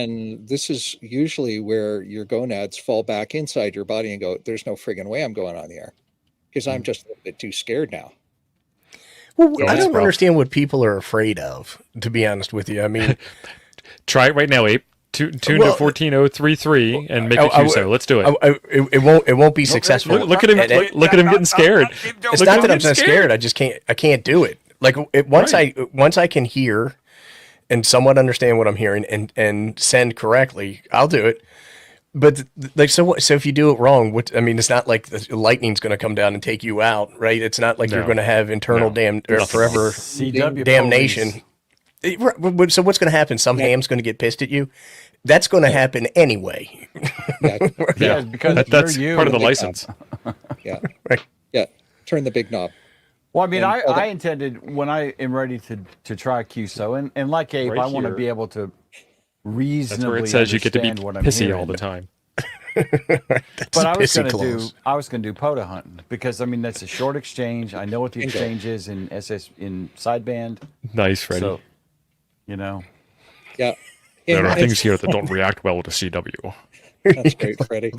And this is usually where your gonads fall back inside your body and go, there's no friggin' way I'm going on the air because I'm just a little bit too scared now. Well, Yeah, I that's don't rough. understand what people are afraid of, to be honest with you. I mean, Try it right now, Ape. Tune Well, to 14033 and make a QSO. Let's do it. It won't be successful. Look at him! Look at him getting scared. It's not that I'm not scared. I just can't. I can't do it. Like once I can hear and somewhat understand what I'm hearing and send correctly, I'll do it. But like so if you do it wrong, I mean, it's not like the lightning's going to come down and take you out, right? It's not like you're going to have internal forever CW damnation. So what's going to happen? Some ham's going to get pissed at you. That's going to happen anyway. Yeah, because that's you're you. part of the license. Yeah. Right. Yeah. Turn the big knob. Well, I mean, And- I intended when I am ready to try QSO, and like Abe, Right I want to here. be able to That's reasonably where it says you get to be understand what I'm pissy hearing. all the time. But I was pissy going to clause. I was going to do POTA hunting because I mean that's a short exchange. I know what the Bingo. exchange is in sideband. Nice, Freddie. So, you know, Yeah. There are And things here that don't react well to CW. that's great, Freddie.